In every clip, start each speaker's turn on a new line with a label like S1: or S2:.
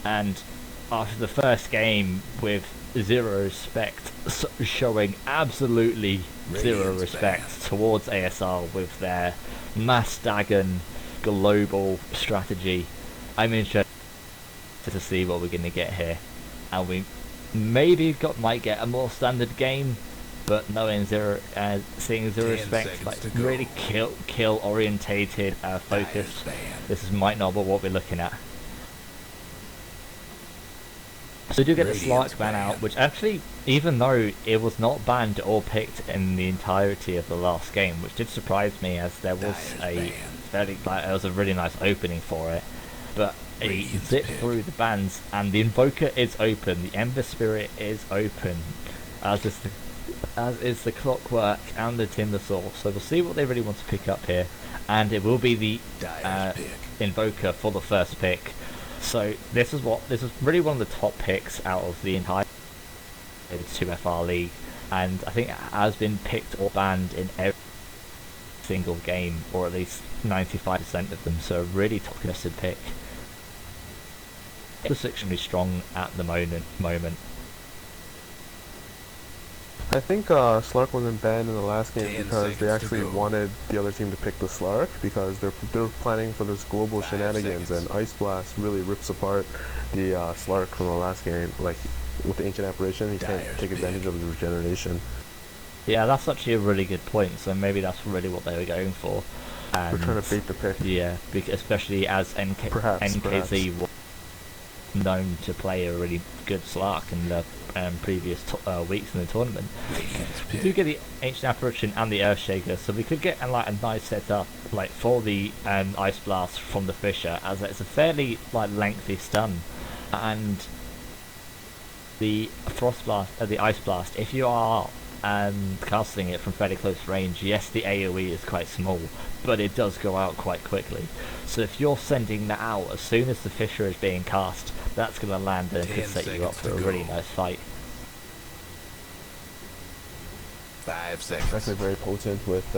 S1: And after the first game with 0RESPECT showing absolutely zero respect towards ASR with their mass Dagon global strategy, I'm interested to see what we're going to get here. And we maybe might get a more standard game, but knowing seeing 0RESPECT like really kill orientated focus, this might not be what we're looking at. So we do get the Slark ban out, which actually, even though it was not banned or picked in the entirety of the last game, which did surprise me, as there was there was a really nice opening for it, but it zipped through the bans, and the Invoker is open, the Ember Spirit is open, as is the Clockwork and the Timbersaw. So we'll see what they really want to pick up here, and it will be the Invoker for the first pick. So this is really one of the top picks out of the entire 2FR League, and I think it has been picked or banned in every single game, or at least 95% of them. So a really top contested pick. It's extremely strong at the moment.
S2: I think Slark wasn't banned in the last game because they actually wanted the other team to pick the Slark, because they're planning for this global shenanigans, and Ice Blast really rips apart the Slark from the last game. Like with the Ancient Apparition, he can't take advantage of the regeneration.
S1: Yeah, that's actually a really good point. So maybe that's really what they were going for.
S2: We're trying to bait the pick.
S1: Yeah, especially as NKZ was known to play a really good Slark in the previous weeks in the tournament. We do get the Ancient Apparition and the Earthshaker, so we could get like a nice setup like for the Ice Blast from the Fisher, as it's a fairly like lengthy stun, and the Frost Blast, the Ice Blast, if you are casting it from fairly close range, yes, the AoE is quite small, but it does go out quite quickly. So if you're sending that out as soon as the Fisher is being cast, that's going to land and could set you up for a really nice fight.
S3: 5 seconds.
S2: It's actually very potent with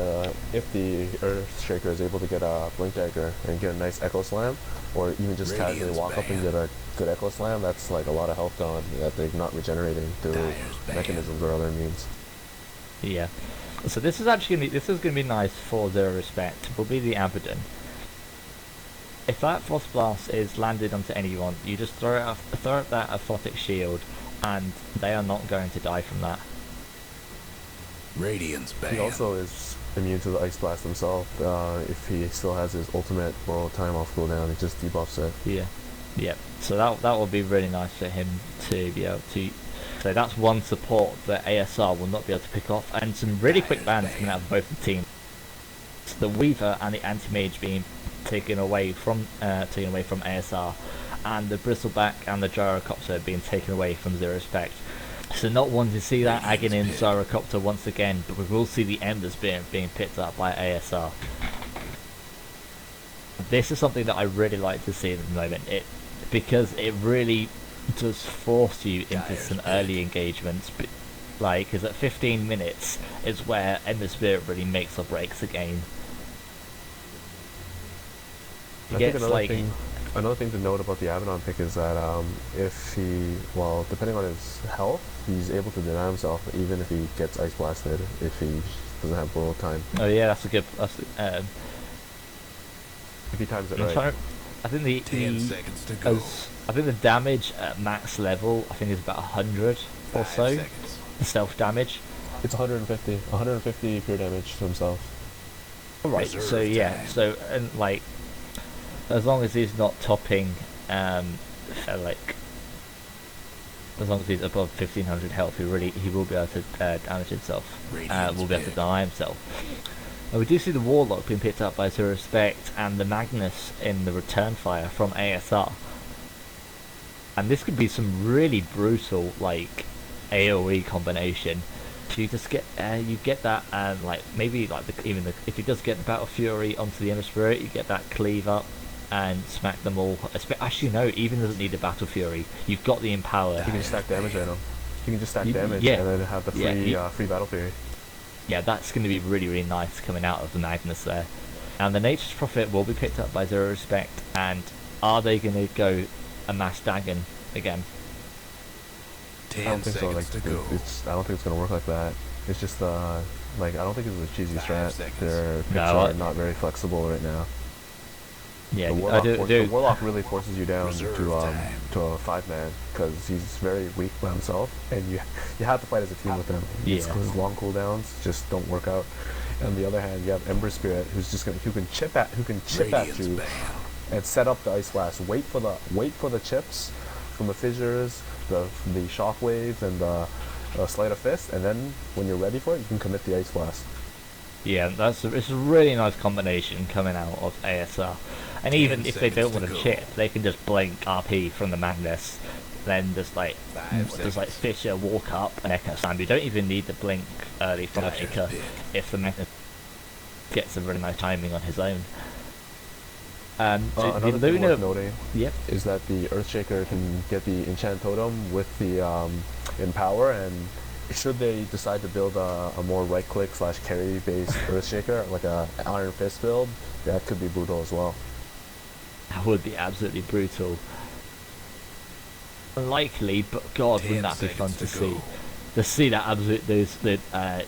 S2: if the Earthshaker is able to get a Blink Dagger and get a nice Echo Slam, or even just casually walk up and get a good Echo Slam. That's like a lot of health gone that they're not regenerating through mechanisms or other means.
S1: Yeah. So this is actually going to be nice for 0RESPECT. Will be the Abaddon. If that Frost Blast is landed onto anyone, you just throw out that Aphotic Shield, and they are not going to die from that.
S3: Radiance ban.
S2: He also is immune to the Ice Blast himself. If he still has his ultimate Moral Time off cooldown, it just debuffs it.
S1: Yeah. So that will be really nice for him to be able to. So that's one support that ASR will not be able to pick off, and some really quick bans coming out of both the teams. So the Weaver and the Anti-Mage being taken away from ASR, and the Bristleback and the Gyrocopter being taken away from 0RESPECT. So not wanting to see that Aghanim Gyrocopter once again, but we will see the Embers being picked up by ASR. This is something that I really like to see at the moment, because it really does force you into some early engagements. Like, because at 15 minutes is where Ember Spirit really makes or breaks the game.
S2: I think another thing to note about the Abaddon pick is that if depending on his health, he's able to deny himself even if he gets Ice Blasted, if he doesn't have Moral Time.
S1: Oh yeah, that's a good.
S2: If he times it right.
S1: I think
S3: 10 seconds to go.
S1: I think the damage at max level, I think is about 100 or so.
S3: Seconds.
S1: The self damage.
S2: It's 150 pure damage to himself.
S1: Alright, so yeah, and like, as long as he's not topping, like, as long as he's above 1500 health, he will be able to damage himself. Will be able to deny himself. And we do see the Warlock being picked up by 0RESPECT and the Magnus in the Return Fire from ASR. And this could be some really brutal, like, AoE combination. If you just get that, like, maybe like if he does get the Battle Fury onto the Ember Spirit, you get that cleave up and smack them all. Actually, no, even doesn't need a Battle Fury. You've got the Empower.
S2: You can just stack damage on him. You can just stack damage
S1: yeah.
S2: and then have the free Battle Fury.
S1: Yeah, that's going to be really, really nice coming out of the Magnus there. And the Nature's Prophet will be picked up by 0RESPECT, and are they going to go a mass Dagon again.
S2: I
S3: 10
S2: don't think so.
S3: seconds
S2: Like,
S3: to go.
S2: I don't think it's gonna work like that. It's just like I don't think it's a cheesy
S3: 5
S2: strat.
S3: seconds.
S2: Their picks
S1: No,
S2: are not very flexible right now.
S1: Yeah,
S2: The
S1: I
S2: Warlock,
S1: do.
S2: the Warlock really forces you down
S3: Reserve
S2: to
S3: time.
S2: to a 5-man because he's very weak by himself, and you have to fight as a team with him. His long cooldowns just don't work out. On the other hand, you have Ember Spirit, who's just who can chip at
S3: Radiant's
S2: you
S3: banned.
S2: and set up the Ice Blast. Wait for the chips from the fissures, the shockwaves, and the Sleight of Fist, and then when you're ready for it, you can commit the Ice Blast.
S1: Yeah, it's a really nice combination coming out of ASR. And even if they don't want to chip, they can just blink RP from the Magnus, then just like Fisher walk up and Echo Slam. You don't even need the blink early from Fisher if the Magnus gets a really nice timing on his own. So the
S2: Another thing
S1: Luna,
S2: worth noting
S1: yep,
S2: is that the Earthshaker can get the Enchant Totem with the Empower, and should they decide to build a more right-click / carry-based Earthshaker, like a Iron Fist build, that could be brutal as well.
S1: that would be absolutely brutal. Unlikely, but God, wouldn't that be fun to see? To see that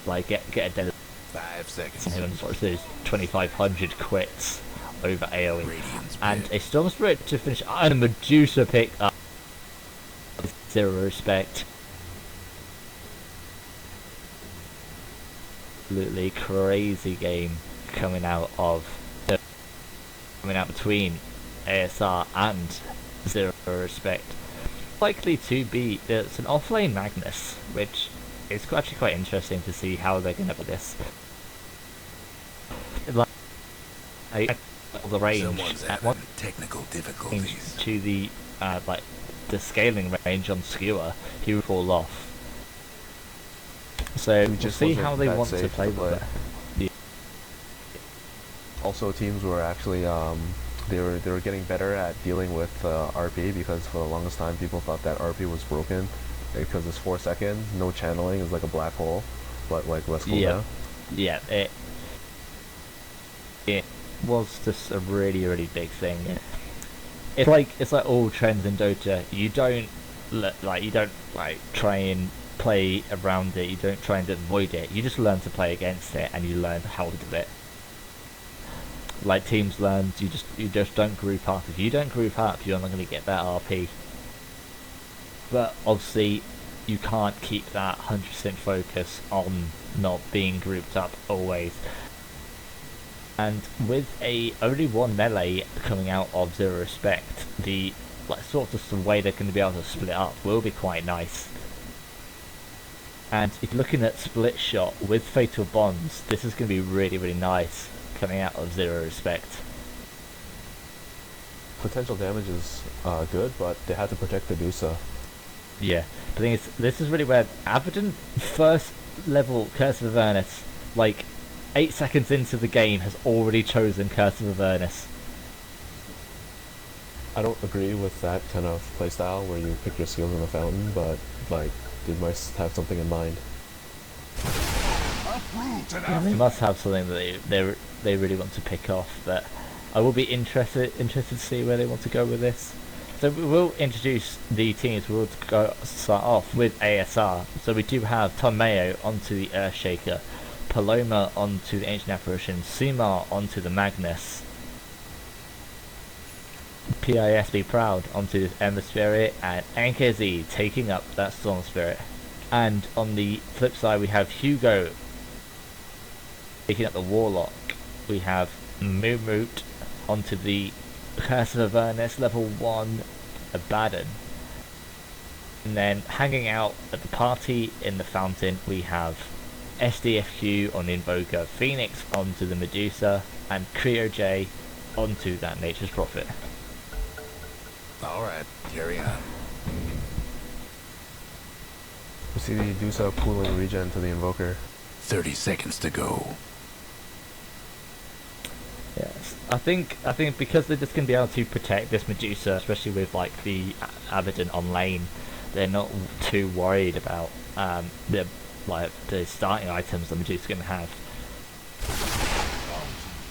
S1: like get a dead
S3: 5 seconds.
S1: what's those 2,500 quits over AoE,
S3: Radiant's
S1: and
S3: pick.
S1: a Storm Spirit to finish, and a Medusa pick up. 0 respect. Absolutely crazy game coming out between ASR and 0 respect. Likely to be it's an offlane Magnus, which is actually quite interesting to see how they're going to put this. The range
S3: Someone's
S1: at
S3: having
S1: one
S3: technical
S1: range
S3: difficulties.
S1: to the the scaling range on Skewer, he would fall off. So we'll
S2: just
S1: see
S2: wasn't
S1: how they
S2: that
S1: want to
S2: safe
S1: play
S2: to
S1: with
S2: play.
S1: it. Yeah.
S2: Also, teams were actually they were getting better at dealing with RP, because for the longest time people thought that RP was broken because it's 4 seconds, no channeling, is like a black hole, but like less cooldown.
S1: Yeah, it was just a really big thing. It's like all trends in Dota. You don't try and play around it. You don't try and avoid it. You just learn to play against it, and you learn how to do it. Like teams learn, you just don't group up. If you don't group up, you're not going to get that RP. But obviously, you can't keep that 100% focus on not being grouped up always. And with only one melee coming out of 0 respect, the sort of the way they're going to be able to split up will be quite nice. And if you're looking at split shot with fatal bonds, this is going to be really nice coming out of 0 respect.
S2: Potential damage is good, but they had to protect the Medusa.
S1: Yeah, the thing is, this is really where Abaddon first level Curse of Avernus, like 8 seconds into the game, has already chosen Curse of Avernus.
S2: I don't agree with that kind of playstyle where you pick your skills in the fountain, but like they must have something in mind.
S1: Yeah, they must have something that they really want to pick off. But I will be interested to see where they want to go with this. So we will introduce the teams. We'll start off with ASR. So we do have Tom Mayo onto the Earthshaker, Paloma onto the Ancient Apparition, Sumar onto the Magnus, PIS Be Proud onto the Ember Spirit, and NKZ taking up that Storm Spirit. And on the flip side, we have Hugo taking up the Warlock. We have Mumut onto the Curse of Avernus level 1 Abaddon. And then hanging out at the party in the fountain, we have SDFQ on Invoker, Phoenix onto the Medusa, and Creo J onto that Nature's Prophet.
S3: Alright, carry on.
S2: We see the Medusa pooling regen to the Invoker.
S3: 30 seconds to go.
S1: Yes, I think because they're just going to be able to protect this Medusa, especially with like the Abaddon on lane, they're not too worried about the starting items the Medusa's going to have.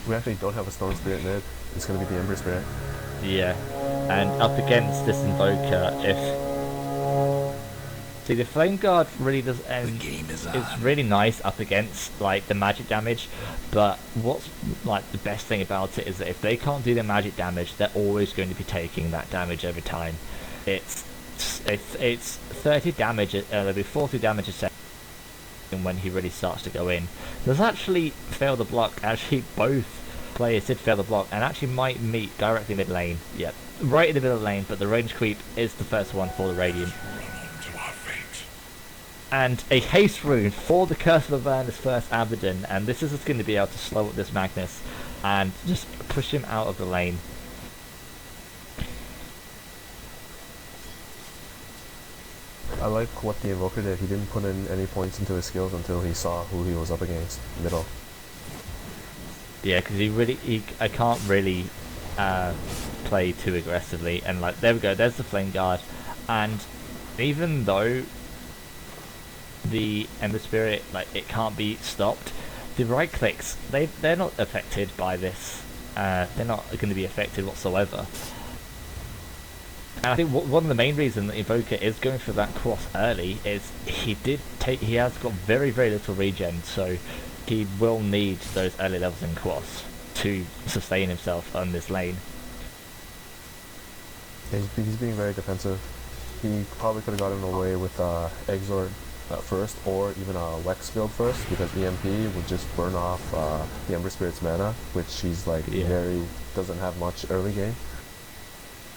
S2: We actually don't have a Storm Spirit mid. It's going to be the Ember Spirit.
S1: Yeah, and up against this Invoker, if see the Flame Guard really does, and it's really nice up against like the magic damage, but what's like the best thing about it is that if they can't do the magic damage, they're always going to be taking that damage every time. It's 30 damage, there'll be 40 damage a second when he really starts to go in. Does actually fail the block. Actually, both players did fail the block and actually might meet directly mid lane. Yep, right in the middle of the lane, but the range creep is the first one for the Radiant. And a haste rune for the Curse of Avernus first Abaddon, and this is just going to be able to slow up this Magnus and just push him out of the lane.
S2: I like what the Invoker did. He didn't put in any points into his skills until he saw who he was up against, middle.
S1: Yeah, because I can't really play too aggressively, and like, there we go, there's the Flame Guard, and even though the Ember Spirit, like, it can't be stopped, the right clicks, they're not affected by this, they're not going to be affected whatsoever. And I think one of the main reasons that Invoker is going for that cross early is he has got very little regen, so he will need those early levels in cross to sustain himself on this lane.
S2: He's being very defensive. He probably could have gotten away with Exort first, or even a Wex build first, because EMP would just burn off the Ember Spirit's mana, which he's like doesn't have much early game.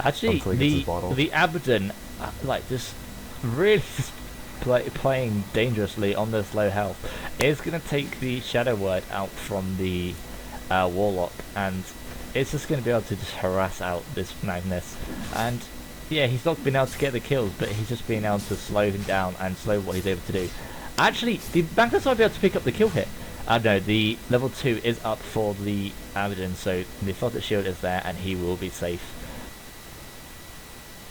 S1: Actually, the Abaddon, like, just really just playing dangerously on this low health, is going to take the Shadow Word out from the Warlock, and it's just going to be able to just harass out this Magnus. And yeah, he's not been able to get the kills, but he's just been able to slow him down and slow what he's able to do. Actually, the Magnus might be able to pick up the kill hit. No, the level 2 is up for the Abaddon, so the Faucet Shield is there and he will be safe.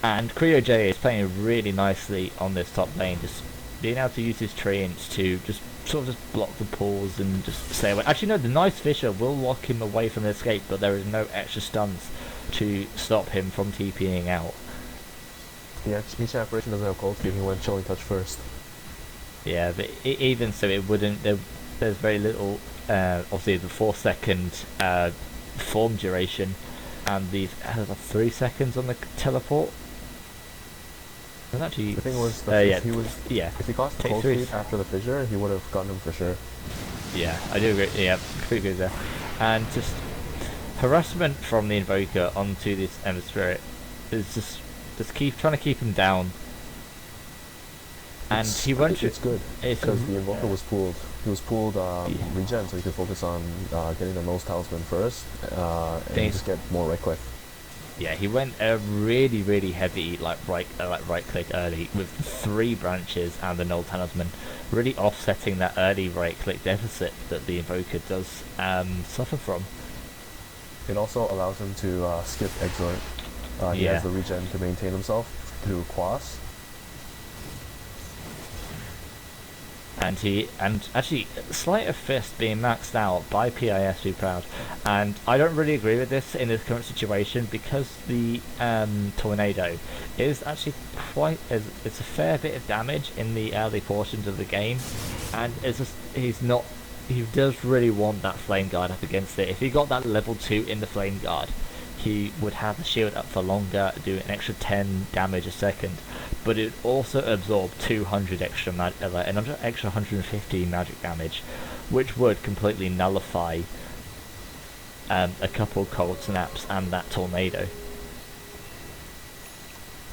S1: And Creo J is playing really nicely on this top lane, just being able to use his treants to just sort of just block the pulls and just stay away. Actually no, the Nice Fisher will lock him away from the escape, but there is no extra stuns to stop him from TPing out.
S2: Yeah, each apparition doesn't have cold feet, he went Chilling Touch first.
S1: Yeah, but even so, it wouldn't. There's very little. Obviously, the 4-second form duration, and the 3 seconds on the teleport. And actually,
S2: the thing was, if he cost cold feet after the fissure, he would have gotten him for sure.
S1: Yeah, I do agree. Yeah, completely agree there. And just harassment from the Invoker onto this Ember Spirit is just trying to keep him down. And he won't.
S2: It's good because the Invoker was pooled. He was pooled regen, so he could focus on getting the most talisman first, and just get more right click.
S1: Yeah, he went really heavy right click early with 3 branches and the null talisman, really offsetting that early right click deficit that the Invoker does suffer from.
S2: It also allows him to skip Exort. He has the regen to maintain himself through Quas. And actually, Sleight of Fist being maxed out by PIS Be Proud, and I don't really agree with this in this current situation, because the Tornado is actually it's a fair bit of damage in the early portions of the game, and it's just he does really want that Flame Guard up against it. If he got that level 2 in the Flame Guard, he would have the shield up for longer, do an extra 10 damage a second, but it also absorb 200 extra an extra 150 magic damage, which would completely nullify a couple cold snaps and that tornado.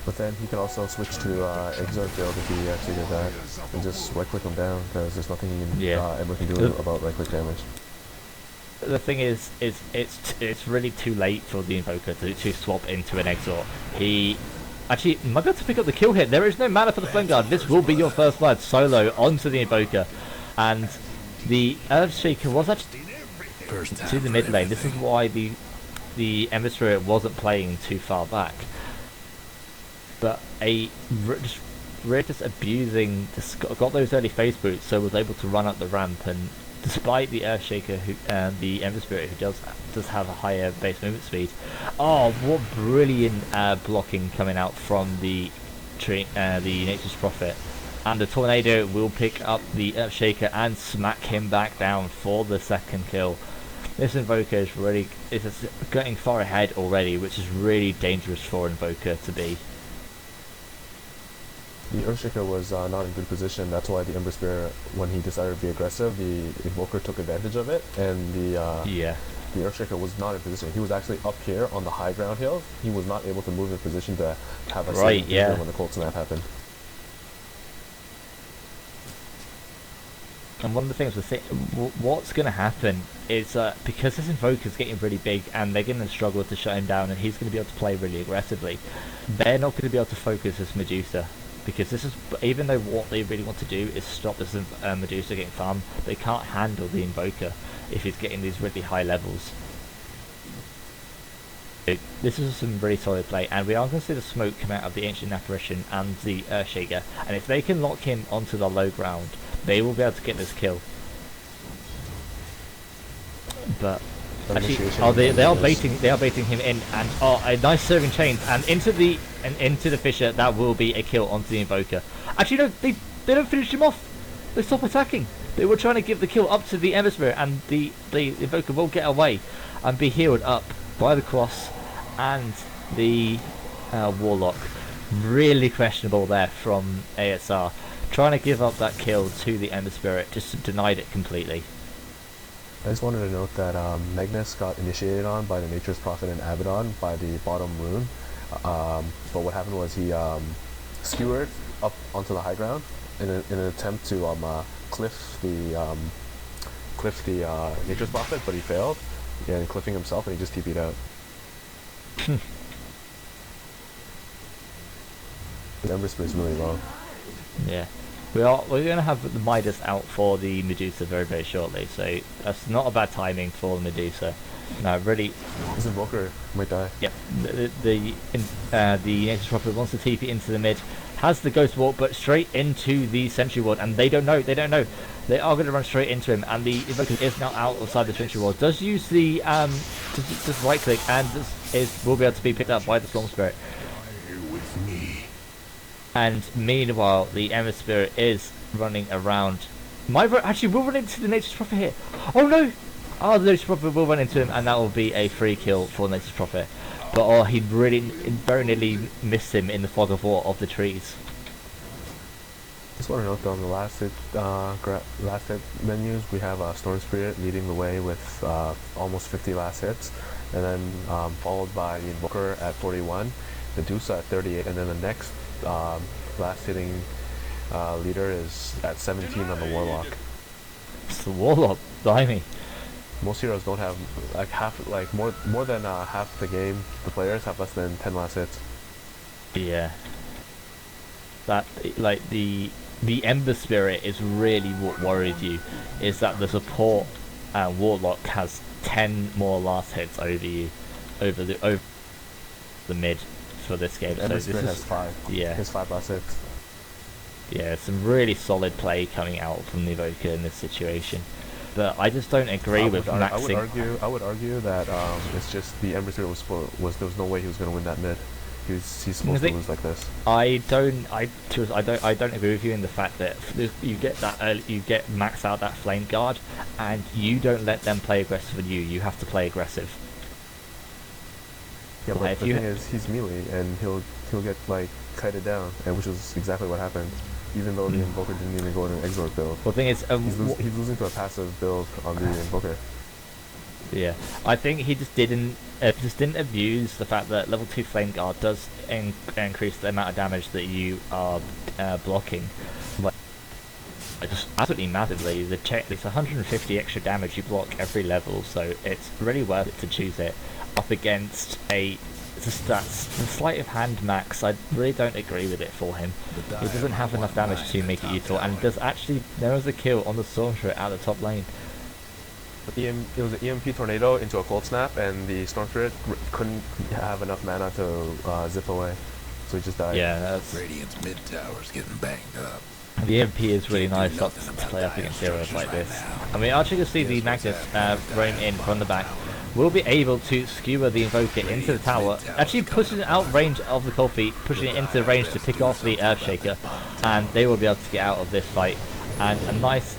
S2: But then he can also switch to Exort build if he actually did that, and just right click him down, because there's nothing Ember can do about right click damage.
S1: The thing is it's really too late for the Invoker to swap into an Exort. He actually might be able to pick up the kill hit. There is no mana for the Flame Guard. This will be your first blood solo onto the Invoker, and the Earthshaker was actually to the mid lane. This is why the Ember Spirit wasn't playing too far back. But just abusing, got those early phase boots, so was able to run up the ramp and despite the Earthshaker, the Ember Spirit, who does have a higher base movement speed. Oh, what brilliant blocking coming out from the Nature's Prophet. And the Tornado will pick up the Earthshaker and smack him back down for the second kill. This Invoker is getting far ahead already, which is really dangerous for Invoker to be.
S2: The Earthshaker was not in good position. That's why the Ember Spirit, when he decided to be aggressive, the Invoker took advantage of it, and the Earthshaker was not in position. He was actually up here on the high ground hill. He was not able to move in position to have a saving when the cold snap happened.
S1: And one of the things what's going to happen is because this Invoker is getting really big and they're going to struggle to shut him down, and he's going to be able to play really aggressively, they're not going to be able to focus this Medusa. Because this is, even though what they really want to do is stop this Medusa getting farmed, they can't handle the Invoker if he's getting these really high levels. This is some really solid play, and we are going to see the smoke come out of the Ancient Apparition and the Earthshaker, and if they can lock him onto the low ground, they will be able to get this kill. But actually, they are baiting him in, and a nice serving chains and into the Fissure. That will be a kill onto the Invoker. Actually, no, they don't finish him off. They stop attacking. They were trying to give the kill up to the Ember Spirit, and the Invoker will get away and be healed up by the Cross and the Warlock. Really questionable there from ASR, trying to give up that kill to the Ember Spirit, just denied it completely.
S2: I just wanted to note that Magnus got initiated on by the Nature's Prophet and Abaddon by the bottom rune, but what happened was he skewered up onto the high ground in an attempt to cliff the Nature's Prophet, but he failed, and cliffing himself, and he just TP'd out. The Ember Spirit's really low.
S1: Yeah. We're going to have the Midas out for the Medusa very shortly, so that's not a bad timing for the Medusa. No, really.
S2: This Invoker might die.
S1: Yep. The Nature's Prophet wants to TP into the mid, has the Ghost Walk, but straight into the Sentry Ward, and they don't know. They are going to run straight into him, and the Invoker is now outside the Sentry Ward. Does use the just right click, and will be able to be picked up by the Storm Spirit. And meanwhile, the Ember Spirit is running around. Actually, we'll run into the Nature's Prophet here. Oh no! Oh, the Nature's Prophet will run into him, and that will be a free kill for Nature's Prophet. But he really very nearly missed him in the fog of war of the trees.
S2: Just want to note that on the last hit menus, we have Storm Spirit leading the way with almost 50 last hits, and then followed by the Invoker at 41, Medusa at 38, and then the next last hitting leader is at 17 on the Warlock.
S1: It's the Warlock, blimey.
S2: Most heroes don't have more than half the game. The players have less than 10 last hits.
S1: Yeah. That the Ember Spirit is really what worried you. Is that the support Warlock has 10 more last hits over you, over the mid for this game.
S2: Ember Spirit has 5.
S1: Yeah.
S2: He has 5 last hits.
S1: Yeah, some really solid play coming out from the Evoker in this situation. But I just don't agree with maxing.
S2: I would argue that it's just the Ember Spirit was there was no way he was going to win that mid. He's supposed to lose like this.
S1: I don't agree with you in the fact that you get max out that flame guard, and you don't let them play aggressive with you. You have to play aggressive.
S2: Yeah, but the thing is, he's melee, and he'll get kited down, and which is exactly what happened. Even though the Invoker didn't even go in an Exort build.
S1: Well, the thing is,
S2: he's losing to a passive build on the Invoker.
S1: Yeah, I think he just didn't abuse the fact that level 2 Flame Guard does increase the amount of damage that you are blocking. Just absolutely massively. It's 150 extra damage you block every level, so it's really worth it to choose it up against a sleight of hand max. I really don't agree with it for him. He doesn't have enough damage to make it useful, and there was a kill on the Stormspirit at the top lane.
S2: It was an EMP tornado into a cold snap, and the Storm Spirit couldn't have enough mana to zip away, so he just died.
S1: Yeah, that's
S3: Radiant's mid tower's getting banged up.
S1: The MP is really nice up to play up against heroes like this. And we actually can see the Magnus roam in from the back. We'll be able to skewer the Invoker into the tower, actually pushing it out range of the Cold Feet, pushing it into the range to pick off the Earthshaker, and they will be able to get out of this fight. And a nice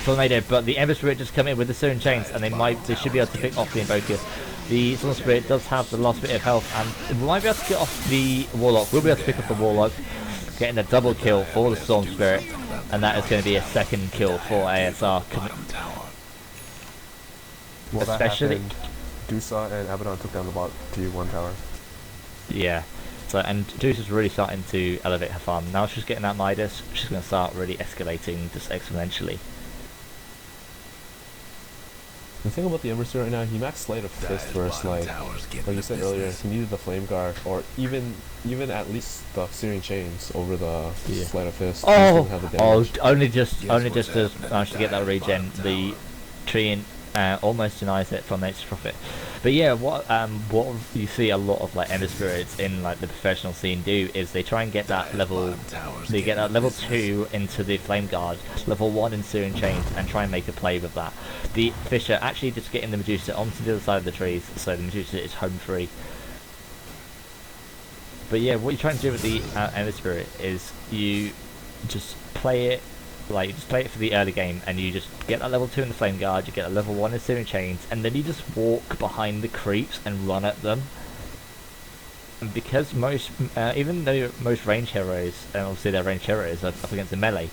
S1: tornado, but the Ember Spirit just come in with the Searing Chains, and they should be able to pick off the Invoker. The Storm Spirit does have the last bit of health, and we might be able to get off the Warlock. We'll be able to pick up the Warlock, getting a double kill for the Storm Spirit, and that is going to be a second kill for ASR.
S2: Well,
S1: Especially,
S2: DotA and Abaddon took down the bot T1 tower.
S1: yeah. So, and Deuce is really starting to elevate her farm. Now she's getting that Midas, she's going to start really escalating just exponentially.
S2: The thing about the Ember Spirit right now, he maxed Sleight of Fist first, like you said earlier, he needed the Flame Guard, or even at least the Searing Chains over the Sleight of Fist.
S1: Only just to manage to get that regen. The Treant almost denies it from Nature's Prophet. But yeah, what you see a lot of like Ember Spirits in like the professional scene do is they try and get that level 2 into the Flame Guard, level 1 in Searing Chains, and try and make a play with that. The Fisher actually just getting the Medusa onto the other side of the trees, so the Medusa is home free. But yeah, what you're trying to do with the Ember Spirit is you just play it. Like, you just play it for the early game, and you just get that level 2 in the Flame Guard, you get a level 1 in Searing Chains, and then you just walk behind the creeps and run at them. And because even though most range heroes, and obviously they're range heroes up against the melee,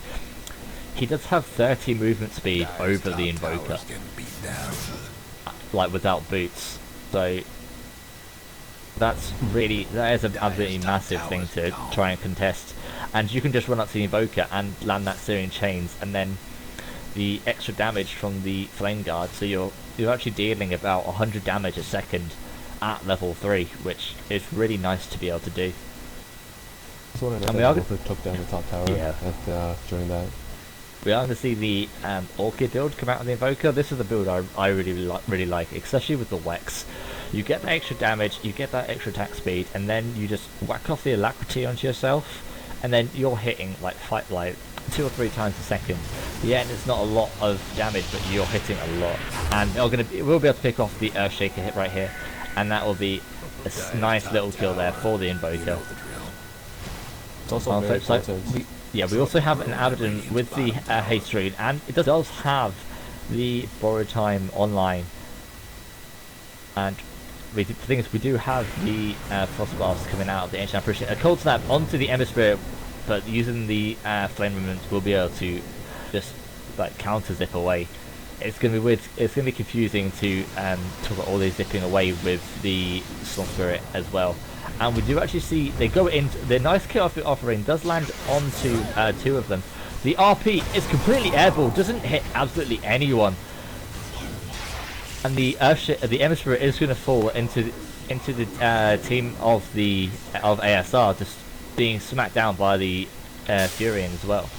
S1: he does have 30 movement speed over the Invoker, like without boots. So that is an absolutely massive thing to try and contest. And you can just run up to the Invoker and land that Searing Chains, and then the extra damage from the Flame Guard, so you're actually dealing about 100 damage a second at level 3, which is really nice to be able to do.
S2: And we are took down the top tower during that.
S1: We are going to see the Orchid build come out of the Invoker. This is the build I really like, especially with the Wex. You get the extra damage, you get that extra attack speed, and then you just whack off the Alacrity onto yourself, and then you're hitting like 2 or 3 times a second. Yeah, and it's not a lot of damage, but you're hitting a lot. And we'll be able to pick off the Earthshaker hit right here, and that will be a nice little kill there for the Invoker.
S2: It's also very important.
S1: We also have an Abaddon with the Haste Rune, and it does have the Borrow Time online. And the thing is, we do have the Frost Blast coming out of the Ancient Apparition. A Cold Snap onto the Ember Spirit, but using the Flame Remnants, we'll be able to just like counter zip away. It's gonna be weird. It's gonna be confusing to talk about all these zipping away with the Storm Spirit as well. And we do actually see they go into the nice kill offering does land onto 2 of them. The RP is completely airborne, doesn't hit absolutely anyone. And the Ember Spirit is going to fall into the team of ASR, just being smacked down by the Furion as well.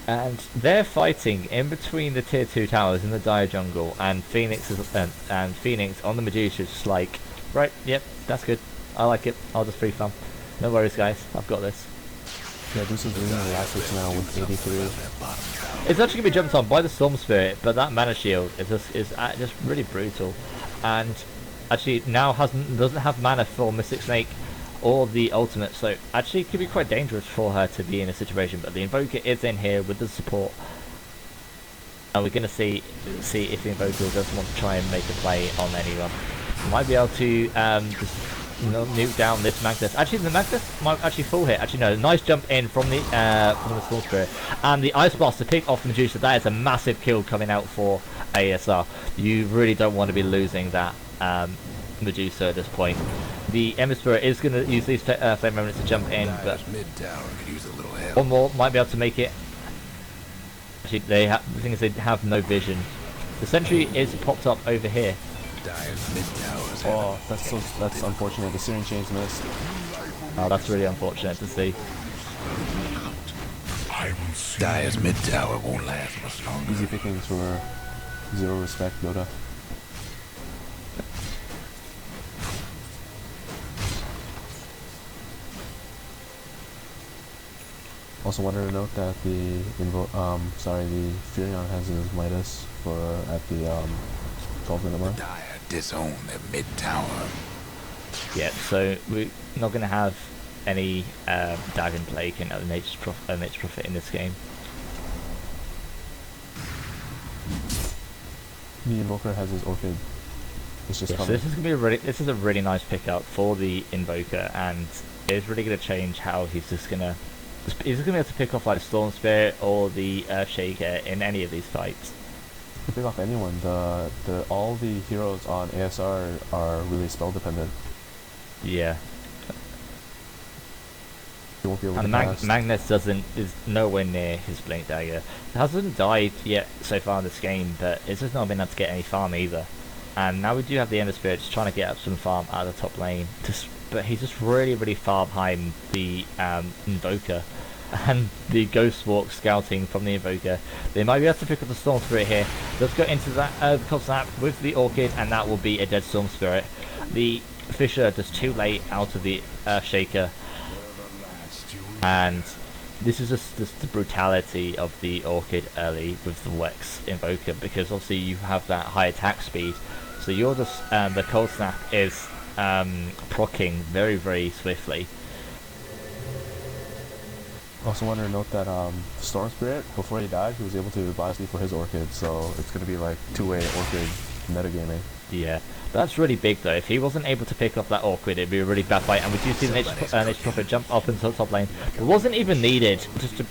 S1: And they're fighting in between the tier 2 towers in the Dire Jungle, and Phoenix on the Medusa, just like, right, yep, that's good, I like it, I'll just free farm. No worries guys, I've got this.
S2: Yeah, this is really elastic now with 83.
S1: It's actually going to be jumped on by the Storm Spirit, but that mana shield is just really brutal. And actually now doesn't have mana for Mystic Snake or the ultimate, so actually it could be quite dangerous for her to be in a situation. But the Invoker is in here with the support, and we're going to see if the Invoker does want to try and make a play on anyone. Might be able to just nuke down this Magnus. Actually, the Magnus might actually fall here. Actually, no. Nice jump in from the Storm Spirit, and the Ice Blast to pick off Medusa. That is a massive kill coming out for ASR. You really don't want to be losing that Medusa at this point. The Ember Spirit is going to use these Flame Remnants to jump in, but one more might be able to make it. Actually, the thing is they have no vision. The sentry is popped up over here.
S2: Oh, that's unfortunate. The Searing Chains missed.
S1: Oh, that's really unfortunate to see.
S3: Dire's mid tower won't last much longer.
S2: Easy pickings for 0RESPECT DotA. Also wanted to note that the the Furion has his Midas for at the 12-minute mark.
S3: DotA disown their mid tower.
S1: Yeah, so we're not going to have any Dragon Plague and other Nature's Prophet in this game.
S2: The Invoker has his Orchid. It's just
S1: Yeah, so this is going to be a really nice pickup for the Invoker, and it's really going to change how he's just going to be able to pick off like Storm Spirit or the Earthshaker in any of these fights.
S2: To pick off anyone, all the heroes on ASR are really spell dependent.
S1: Yeah.
S2: You won't be able
S1: And Magnus is nowhere near his Blink Dagger. It hasn't died yet so far in this game, but it's just not been able to get any farm either. And now we do have the Ember Spirit just trying to get up some farm out of the top lane. But he's just really far behind the Invoker. And the Ghost Walk scouting from the Invoker. They might be able to pick up the Storm Spirit here. Let's go into that Cold Snap with the Orchid, and that will be a dead Storm Spirit. The Fisher just too late out of the Earthshaker. And this is just the brutality of the Orchid early with the Wex Invoker, because obviously you have that high attack speed. So you're just, the Cold Snap is proccing very swiftly.
S2: Also wanted to note that Storm Spirit, before he died, he was able to buy sleep for his Orchid, so it's going to be like two-way Orchid metagaming.
S1: Yeah, that's really big though. If he wasn't able to pick up that Orchid, it'd be a really bad fight. And we do see the Nature's Prophet jump up into the top lane. It wasn't even needed just to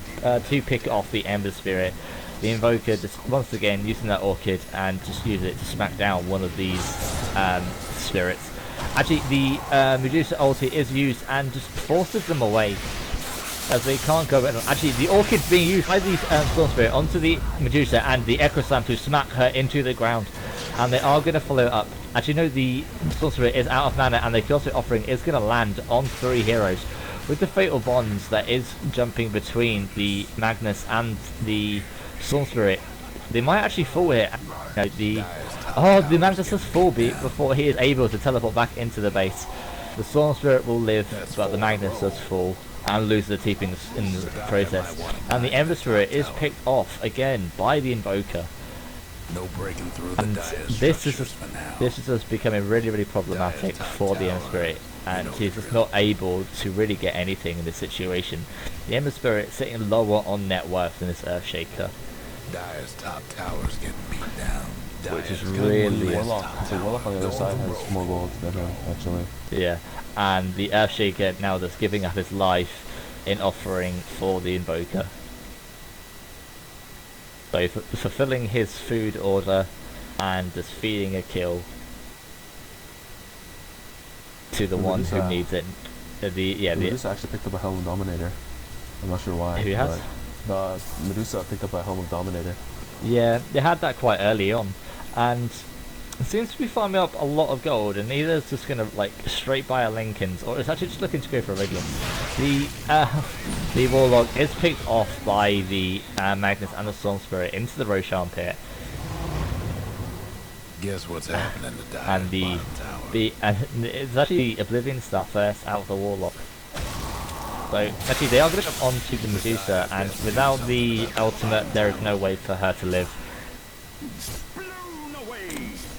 S1: pick off the Ember Spirit. The Invoker just once again using that Orchid and just use it to smack down one of these spirits. Actually, the Medusa ulti is used and just forces them away, as they can't go. Actually, the Orchid's being used by the Storm Spirit onto the Medusa and the Echo Slam to smack her into the ground. And they are going to follow up. Actually, no, the Storm Spirit is out of mana, and the Chaotic Offering is going to land on 3 heroes. With the Fatal Bonds that is jumping between the Magnus and the Storm Spirit, they might actually fall here. The Magnus does fall before he is able to teleport back into the base. The Storm Spirit will live, but the Magnus does fall and lose the TP in the process. And the Ember Spirit is picked off again by the Invoker.
S3: No breaking through the
S1: And this is just becoming really problematic for the Ember Spirit, and he's just not able to really get anything in this situation. The Ember Spirit sitting lower on net worth than this Earthshaker.
S3: Dire's top tower's getting beat down.
S1: Which is really...
S2: The Warlock on the other side has more gold than him, actually.
S1: Yeah, and the Earthshaker now just giving up his life in offering for the Invoker. So fulfilling his food order and just feeding a kill to the one who needs it.
S2: Medusa actually picked up a Helm of Dominator. I'm not sure why.
S1: Who has?
S2: The Medusa picked up a Helm of Dominator.
S1: Yeah, they had that quite early on, and it seems to be farming up a lot of gold, and either it's just gonna like straight buy a Lincoln's, or it's actually just looking to go for a Radiant. The Warlock is picked off by the Magnus and the Storm Spirit into the Roshan pit.
S3: Guess what's happening to Dire's
S1: And it's actually the Oblivion stuff first out of the Warlock. So actually they are going to jump onto the Medusa, and without the ultimate there is no way for her to live.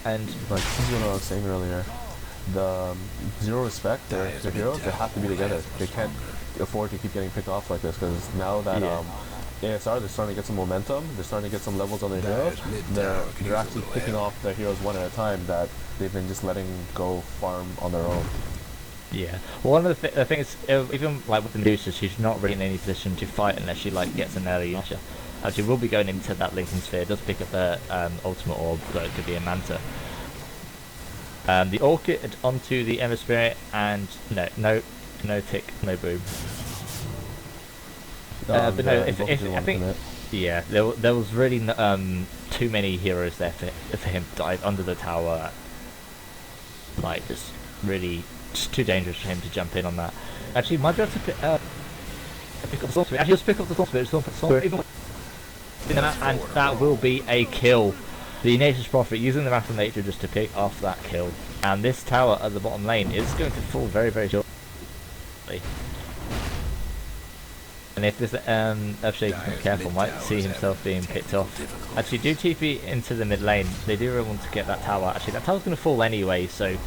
S1: And
S2: like, this is what I was saying earlier. The 0RESPECT, the heroes, they have to be together. They can't afford to keep getting picked off like this, because now that ASR, they're starting to get some momentum, they're starting to get some levels on their heroes, they're actually picking off their heroes one at a time that they've been just letting go farm on their own.
S1: yeah, well, one of the things, even like with the Medusa, she's not really in any position to fight unless she like gets an early Yasha. Actually, we'll be going into that Lincoln Sphere. It does pick up a ultimate orb, so it could be a Manta. The Orchid onto the Ember Spirit, and no tick, no boom. But no, I think, yeah, there was really too many heroes there for him to dive under the tower. Like, just really too dangerous for him to jump in on that. Actually, might be able to pick up the Storm Spirit. Actually, just pick up the Storm Spirit, even and that will be a kill. The Nature's Prophet using the Wrath of Nature just to pick off that kill. And this tower at the bottom lane is going to fall very shortly. And if this Earthshaker's not careful, might see himself being picked off. Actually, do TP into the mid lane. They do really want to get that tower. Actually, that tower's going to fall anyway, so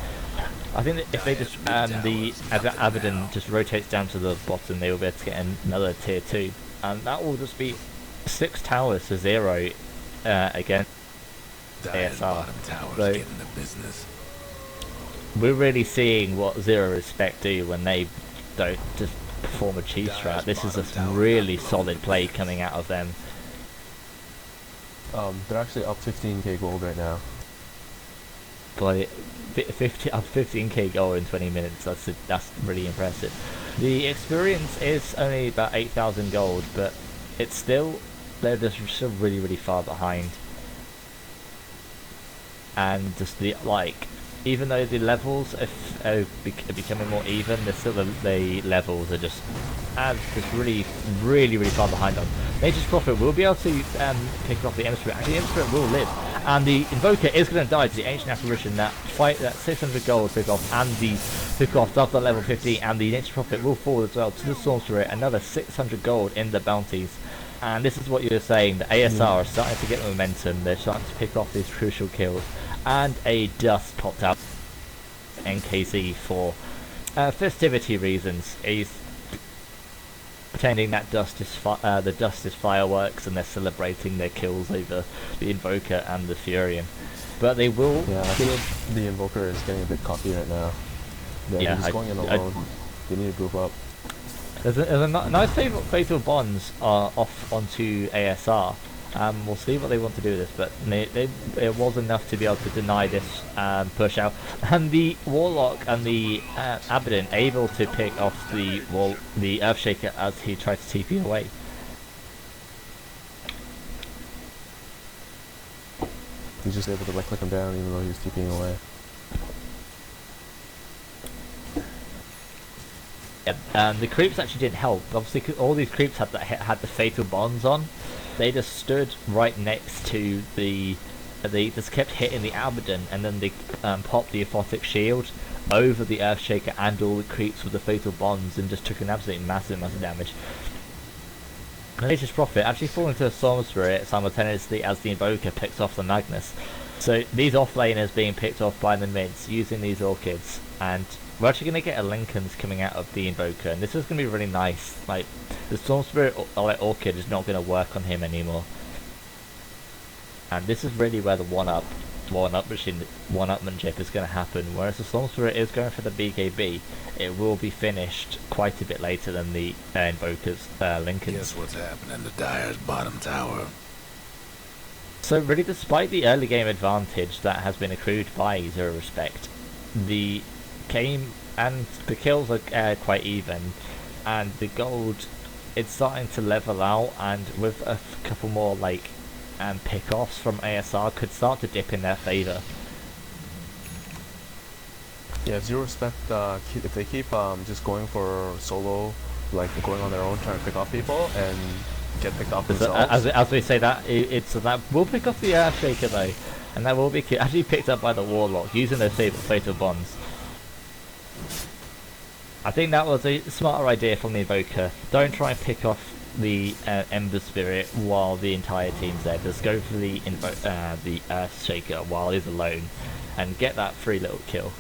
S1: I think that if they just the Abaddon just rotates down to the bottom, they will be able to get another tier 2, and that will just be 6 towers to 0 against ASR. So we're really seeing what 0RESPECT do when they don't just perform a cheese strat. This is a really solid play coming out of them.
S2: They're actually up 15k gold right now.
S1: But 15k gold in 20 minutes, that's really impressive. The experience is only about 8,000 gold, but it's still, they're just still really far behind. And just the, like, even though the levels are becoming more even, there's still the levels are just really far behind on. Nature's Prophet will be able to pick off the M-Spirit. Actually, the M-Spirit will live, and the Invoker is going to die to the Ancient Apparition. That 600 gold pick off, and the pick off after level 50, and the Nature's Prophet will fall as well to the Storm Spirit. Another 600 gold in the bounties. And this is what you were saying, the ASR are starting to get momentum. They're starting to pick off these crucial kills. And a dust popped out NKZ for festivity reasons. He's pretending that the dust is fireworks, and they're celebrating their kills over the Invoker and the Furion. But they will.
S2: Yeah, I think the Invoker is getting a bit cocky right now. Yeah, he's going in alone. They need to group up.
S1: There's a nice fatal bonds off onto ASR. We'll see what they want to do with this, but it was enough to be able to deny this push out. And the Warlock and the Abaddon able to pick off the Earthshaker as he tries to TP away.
S2: He's just able to right click him down even though he's TPing away.
S1: The creeps actually didn't help. Obviously, all these creeps had the fatal bonds on. They just stood right next to the. They just kept hitting the Abaddon, and then they popped the Aphotic Shield over the Earthshaker and all the creeps with the fatal bonds, and just took an absolutely massive damage. Nature's Prophet actually falling to the Storm Spirit simultaneously as the Invoker picks off the Magnus. So these offlaners being picked off by the mids using these Orchids, and we're actually going to get a Lincolns coming out of the Invoker, and this is going to be really nice. Like, the Storm Spirit Orchid is not going to work on him anymore. And this is really where the one-upmanship is going to happen. Whereas the Storm Spirit is going for the BKB, it will be finished quite a bit later than the Invoker's Lincolns.
S3: Guess what's happening to Dire's bottom tower?
S1: So really, despite the early game advantage that has been accrued by 0RESPECT, the game and the kills are quite even, and the gold, it's starting to level out, and with a couple more like pick-offs from ASR could start to dip in their favour.
S2: Yeah, if 0RESPECT, if they keep just going for solo, like going on their own, trying to pick off people and get picked off themselves.
S1: As we say that, that will pick off the Earthshaker though, and that will be actually picked up by the Warlock using those fatal bonds. I think that was a smarter idea from the Invoker. Don't try and pick off the Ember Spirit while the entire team's there. Just go for the Earthshaker while he's alone, and get that free little kill.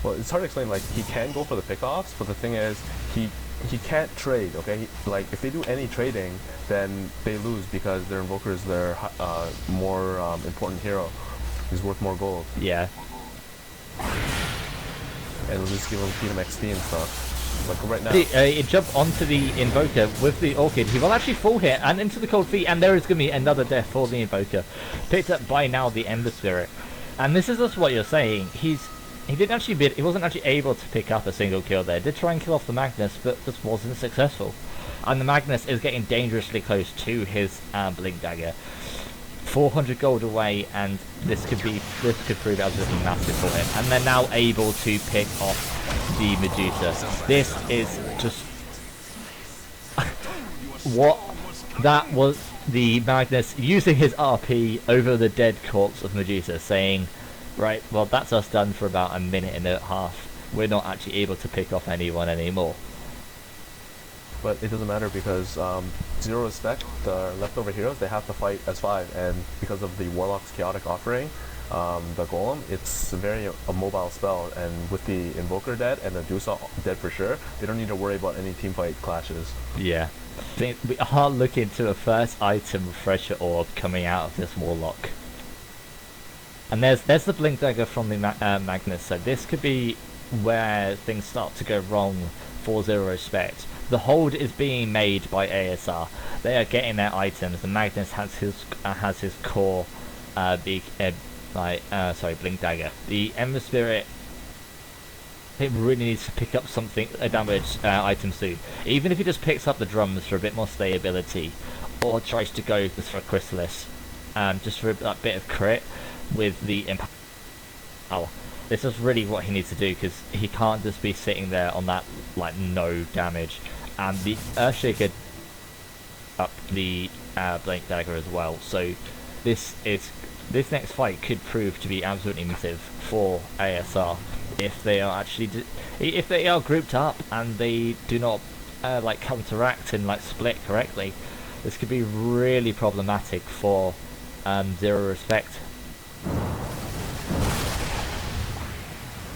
S2: Well, it's hard to explain. Like, he can go for the pickoffs, but the thing is, he can't trade. Okay, like if they do any trading, then they lose because their Invoker is their more important hero. He's worth more gold.
S1: Yeah.
S2: And it'll just feed him XP and stuff. Like right now.
S1: He jump onto the Invoker with the Orchid. He will actually fall here and into the cold feet, and there is going to be another death for the Invoker. Picked up by now the Ember Spirit. And this is just what you're saying. He wasn't actually able to pick up a single kill there. Did try and kill off the Magnus, but just wasn't successful. And the Magnus is getting dangerously close to his Blink Dagger. 400 gold away, and this could prove absolutely massive for him. And they're now able to pick off the Medusa. This is just what that was. The Magnus using his RP over the dead corpse of Medusa, saying, right, well, that's us done for about a minute and a half. We're not actually able to pick off anyone anymore.
S2: But it doesn't matter because Zero Respect, the leftover heroes, they have to fight as 5, and because of the Warlock's Chaotic Offering, the Golem, it's very a mobile spell, and with the Invoker dead and the Dusa dead for sure, they don't need to worry about any teamfight clashes.
S1: Yeah. I think we are looking to a first item refresher orb coming out of this Warlock. And there's the Blink Dagger from the Magnus, so this could be where things start to go wrong for 0RESPECT. The hold is being made by ASR. They are getting their items. The Magnus has his core Blink Dagger. The Ember Spirit, it really needs to pick up something, a damaged item soon. Even if he just picks up the drums for a bit more stability, or tries to go for a Chrysalis, just for a bit of crit with the impact. Oh, this is really what he needs to do, because he can't just be sitting there on that like no damage. And the Earthshaker up the Blink Dagger as well. So this next fight could prove to be absolutely massive for ASR if they are actually if they are grouped up and they do not like counteract and like split correctly. This could be really problematic for 0RESPECT.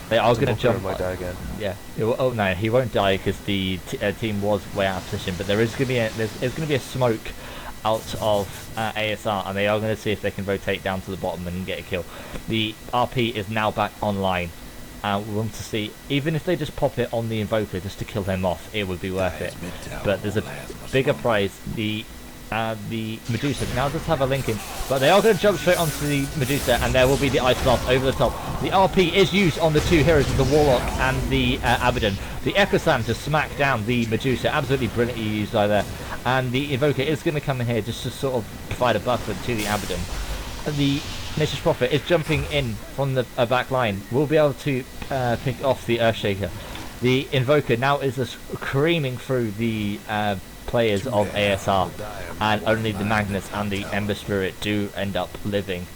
S1: They are going to jump.
S2: Might die again.
S1: Yeah. Oh no, he won't die because the team was way out of position. But there is going to be a smoke out of ASR, and they are going to see if they can rotate down to the bottom and get a kill. The RP is now back online. We want to see, even if they just pop it on the Invoker just to kill him off, it would be worth it. But there's a bigger prize. The Medusa now does have a link in, but they are going to jump straight onto the Medusa, and there will be the Ice Blast over the top. The RP is used on the two heroes of the Warlock and the Abaddon. The Echo Slam to smack down the Medusa, absolutely brilliantly used by there. And the Invoker is going to come in here just to sort of provide a buffer to the Abaddon. The Nature's Prophet is jumping in from the back line. We'll be able to pick off the Earthshaker. The Invoker now is just creaming through the players of ASR, and only the Magnus and the Ember Spirit do end up living.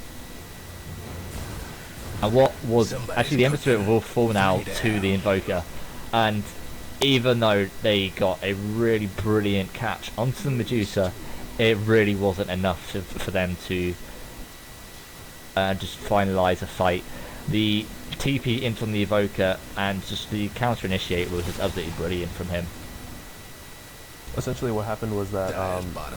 S1: And what was actually the Ember Spirit will fall now to the Invoker, and even though they got a really brilliant catch onto the Medusa, it really wasn't enough for them to just finalise a fight. The TP in from the Invoker and just the counter initiate was just absolutely brilliant from him.
S2: Essentially what happened was that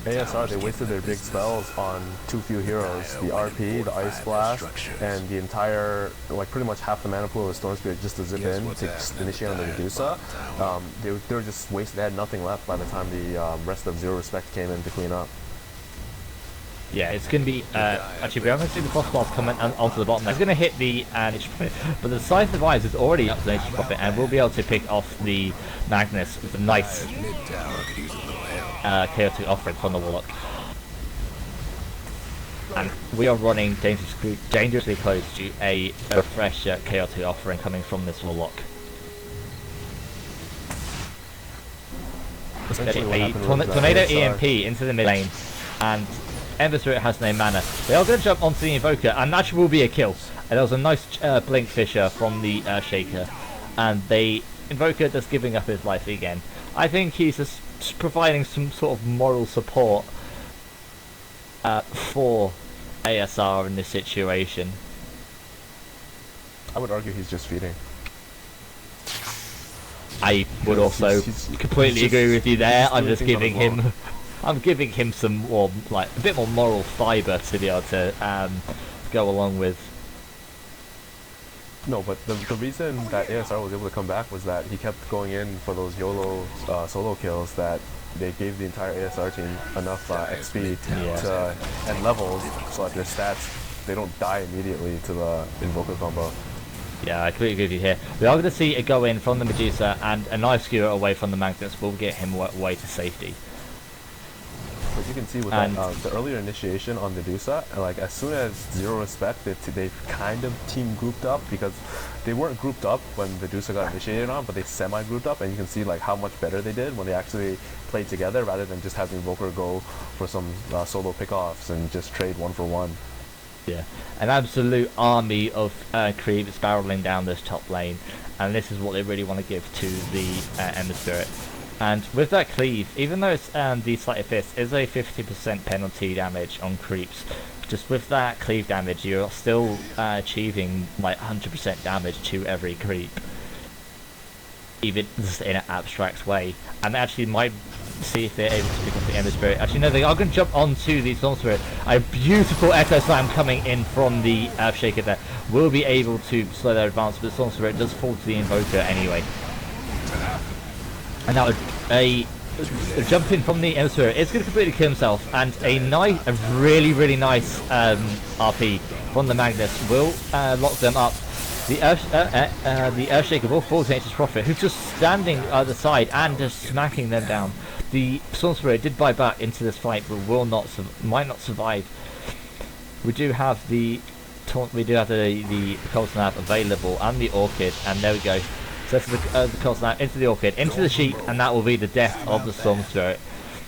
S2: ASR, they wasted their big spells on too few heroes. The RP, the Ice Blast, and the entire, like pretty much half the mana pool of the Storm Spirit just to zip in to initiate on the Medusa. They were just wasted, they had nothing left by the time the rest of 0RESPECT came in to clean up.
S1: Yeah, it's going to be, actually we are going to see the Frost Blast coming onto the bottom. It's going to hit the Nature's Prophet, but the Scythe of Eyes is already up to the Nature's Prophet, and we'll be able to pick off the Magnus with a nice chaotic offering from the Warlock. And we are running dangerously close to a fresh chaotic offering coming from this Warlock. A tornado EMP into the mid lane, and Ember Spirit has no mana. They are going to jump onto the Invoker, and that will be a kill. And there was a nice Blink Fisher from the Shaker, and the Invoker just giving up his life again. I think he's just providing some sort of moral support for ASR in this situation.
S2: I would argue he's just feeding.
S1: I would also completely agree with you there. I'm just giving him... I'm giving him some more, like, a bit more moral fibre to be able to go along with.
S2: No, but the reason that ASR was able to come back was that he kept going in for those YOLO solo kills that they gave the entire ASR team enough XP and levels so that their stats, they don't die immediately to the Invoker combo.
S1: Yeah, I completely agree with you here. We are going to see a go in from the Medusa, and a knife skewer away from the Magnus will get him away to safety.
S2: But you can see with that, the earlier initiation on Medusa, like as soon as 0RESPECT, they kind of team grouped up, because they weren't grouped up when Medusa got initiated on, but they semi-grouped up, and you can see like how much better they did when they actually played together rather than just having Invoker go for some solo pickoffs and just trade 1-for-1.
S1: Yeah, an absolute army of creeps barreling down this top lane, and this is what they really want to give to the Ember Spirit. And with that cleave, even though it's the Sleight of Fist is a 50% penalty damage on creeps, just with that cleave damage, you're still achieving like 100% damage to every creep, even just in an abstract way. And they actually might see if they're able to pick up the Ember Spirit. Actually, no, they are going to jump onto the Storm Spirit. A beautiful Echo Slam coming in from the Earthshaker there will be able to slow their advance, but the Storm Spirit does fall to the Invoker anyway. And now a jump in from the Ember Spirit is going to completely kill himself, and a really nice RP from the Magnus will lock them up. The Earthshaker will fall to Nature's Prophet, who's just standing at the side and just smacking them down. The Storm Spirit did buy back into this fight, but might not survive. We do have the Cold Snap available and the Orchid, and there we go. So that's the Cold Snap into the Orchid, into the Sheep, and that will be the death of the Storm Spirit.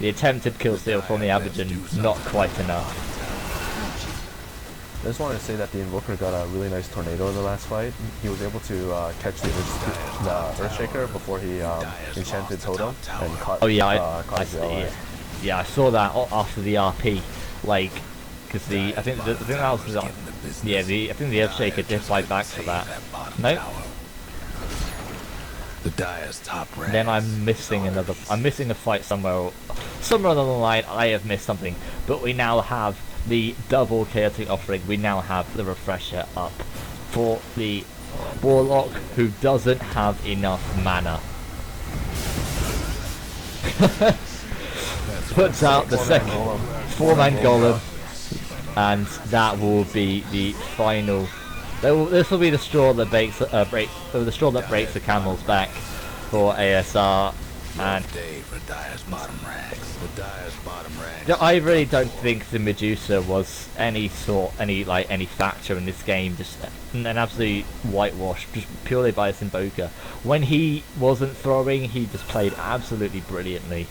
S1: The attempted kill steal from the Aberdeen, not quite enough.
S2: I just wanted to say that the Invoker got a really nice tornado in the last fight. He was able to catch the Earthshaker before he enchanted Totem and caught.
S1: Oh yeah, I saw that after the RP, like, because I think that was the Earthshaker did fight back for that. No.
S3: The Dire's top rank.
S1: Then I'm missing a fight somewhere along the line. I have missed something, but we now have the double chaotic offering. We now have the refresher up for the Warlock, who doesn't have enough mana. Puts out the second 4-man golem, and that will be the final. This will be the straw that breaks the camel's back for ASR. And I really don't think the Medusa was any factor in this game. Just an absolute whitewash, just purely by this Invoker. When he wasn't throwing, he just played absolutely brilliantly.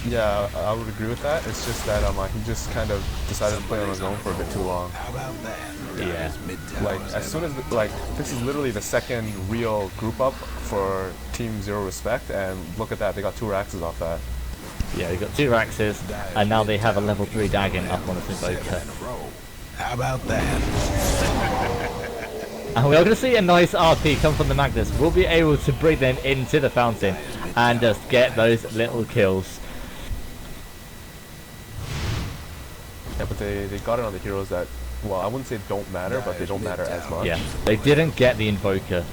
S2: Yeah, I would agree with that. It's just that he just kind of decided to play on his own for a bit too long.
S1: Yeah.
S2: Like, as soon as, this is literally the second real group up for Team 0RESPECT, and look at that, they got 2 Raxes off that.
S1: Yeah, they got 2 Raxes, and now they have a level 3 Dagon up on this Invoker.
S3: How about that?
S1: And we are going to see a nice RP come from the Magnus. We'll be able to bring them into the fountain and just get those little kills.
S2: Yeah, but they got it on the heroes that, well, I wouldn't say don't matter, but they don't matter as much.
S1: Yeah, they didn't get the Invoker,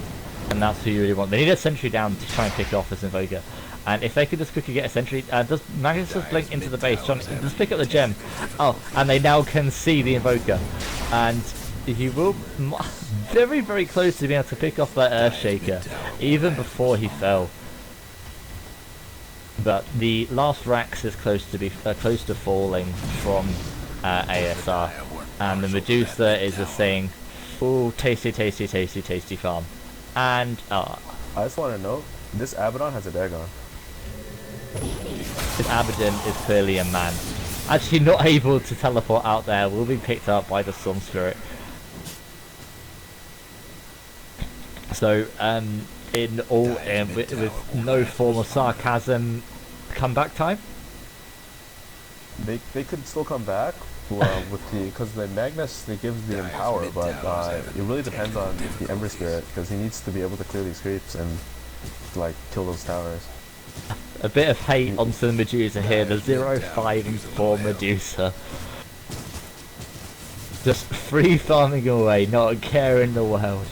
S1: and that's who you really want. They need a sentry down to try and pick off this Invoker. And if they could just quickly get a sentry, does Magnus just blink into the base, trying to just pick up the gem? Oh, and they now can see the Invoker. And he will very, very close to being able to pick off that Earthshaker, even before he fell. But the last Rax is close to falling from ASR, and the Medusa is just saying, "Ooh, tasty, tasty, tasty, tasty farm." And
S2: I just want to note, this Abaddon has a Dagon.
S1: This Abaddon is clearly a man. Actually, not able to teleport out there, will be picked up by the Storm Spirit. So, with no form of sarcasm, comeback time.
S2: They could still come back, because the Magnus, they gives the Empower, but it really depends on the Ember Spirit, because he needs to be able to clear these creeps and kill those towers.
S1: A bit of hate onto the Medusa here, the 0-5 and 4 Medusa. Just free farming away, not a care in the world.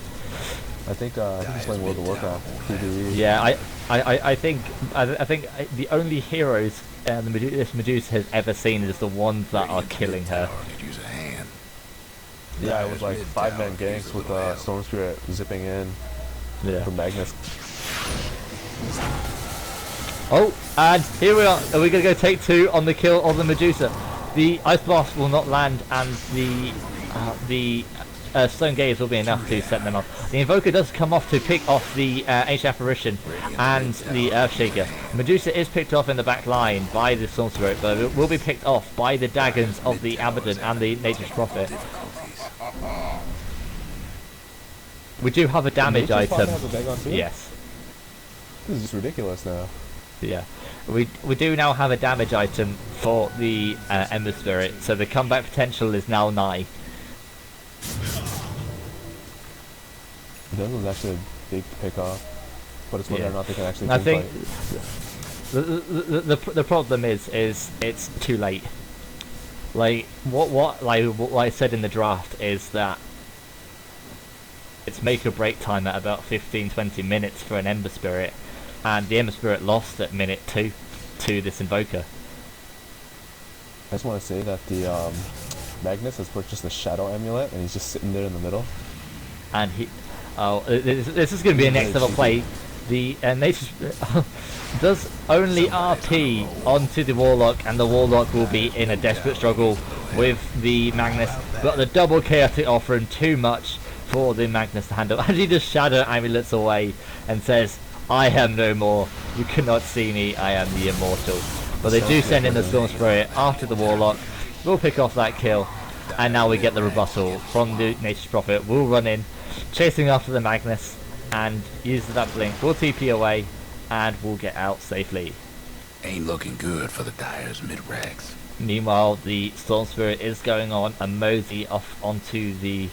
S2: I think he's playing World of Warcraft. PvE.
S1: Yeah, I think the only heroes this Medusa has ever seen is the ones that are killing her.
S2: Yeah, it was like 5-man ganks with Storm Spirit zipping in.
S1: Yeah.
S2: The Magnus.
S1: Oh, and here we are. Are we going to go take 2 on the kill of the Medusa? The Ice Blast will not land, and the Stone Gaze will be enough to set them off. The Invoker does come off to pick off the Ancient Apparition and the Earthshaker. Medusa is picked off in the back line by the Storm Spirit, but it will be picked off by the Daggons of the Abaddon and the Nature's Prophet. We do have a damage item.
S2: Has a Dagon too?
S1: Yes.
S2: This is just ridiculous now.
S1: Yeah, we do now have a damage item for the Ember Spirit, so the comeback potential is now nigh.
S2: This was actually a big pickoff, but it's whether or not they can actually.
S1: I think
S2: fight.
S1: the problem is it's too late. Like what I said in the draft is that it's make or break time at about 15-20 minutes for an Ember Spirit, and the Ember Spirit lost at minute 2 to this Invoker.
S2: I just want to say that the Magnus has purchased a Shadow Amulet, and he's just sitting there in the middle.
S1: And this is going to be a next level play. The Nature does only RP onto the Warlock, and the Warlock will be in a desperate struggle with the Magnus, but the double chaotic offering too much for the Magnus to handle. And he just Shadow Amulets away and says, I am no more, you cannot see me, I am the immortal. But they do send in the Storm Spirit after the Warlock, we'll pick off that kill, and now we get the rebuttal from the Nature's Prophet. We'll run in, chasing after the Magnus, and use that blink, we'll TP away, and we'll get out safely.
S3: Ain't looking good for the Dyer's mid-rags.
S1: Meanwhile, the Storm Spirit is going on a mosey off onto the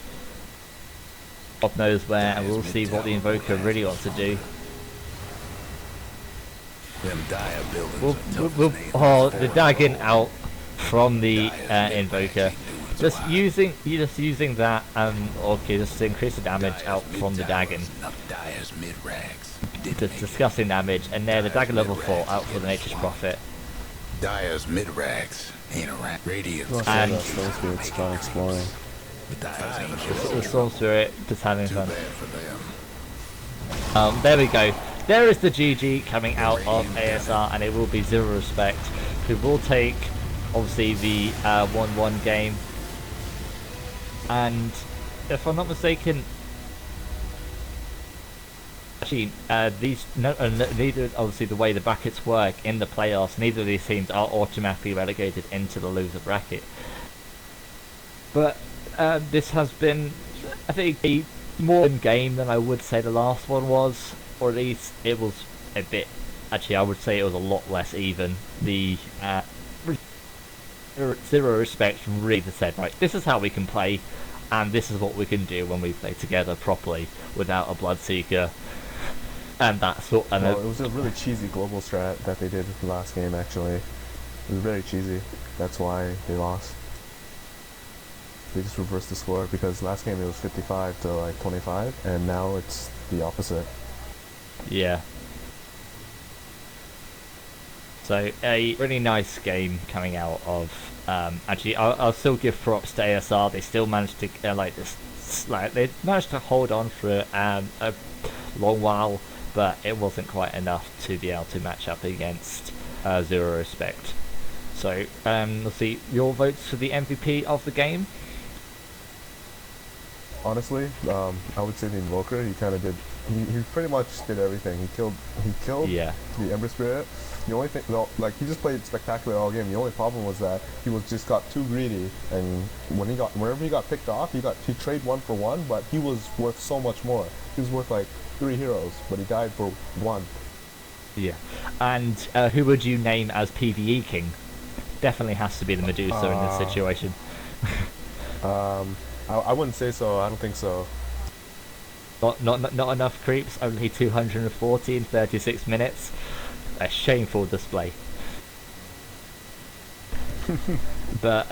S1: God knows where, and we'll see what the Invoker really wants to do.
S3: Them Dyer buildings
S1: The dagging out from the Invoker. Just using that, okay, just to increase the damage out from the dagging.
S3: Dyer's mid-rags.
S1: Just disgusting damage, and there the dagger level 4 out for the Nature's Prophet.
S3: Dyer's mid-rags ain't a rat. Radiant.
S2: And Storm Spirit's gone exploring.
S1: The Storm Spirit just having
S3: Too
S1: fun.
S3: bad for them.
S1: There we go. There is the GG coming out of ASR, and it will be 0RESPECT, who will take, obviously, the 1-1 game. And if I'm not mistaken, actually, neither, obviously, the way the brackets work in the playoffs, neither of these teams are automatically relegated into the loser bracket. But this has been, I think, a more game than I would say the last one was, or at least it was a bit. Actually, I would say it was a lot less even. The 0RESPECT really said, right, this is how we can play, and this is what we can do when we play together properly without a Bloodseeker. And that's what. And
S2: well, it was a really cheesy global strat that they did the last game. Actually, it was very cheesy. That's why they lost. They just reversed the score, because last game it was 55 to like 25, and now it's the opposite.
S1: Yeah. So a really nice game coming out of. Actually, I'll still give props to ASR. They still managed to they managed to hold on for a long while, but it wasn't quite enough to be able to match up against 0RESPECT. So let's see your votes for the MVP of the game.
S2: Honestly, I would say the Invoker. He kind of did. He pretty much did everything. He killed
S1: Yeah.
S2: the Ember Spirit. The only thing, like, he just played spectacular all game. The only problem was that he just got too greedy, and whenever he got picked off, he traded 1 for 1, but he was worth so much more. He was worth like 3 heroes, but he died for 1.
S1: Yeah. And who would you name as PvE king? Definitely has to be the Medusa in this situation.
S2: I wouldn't say so. I don't think so.
S1: Not enough creeps. Only 240 in 36 minutes. A shameful display. But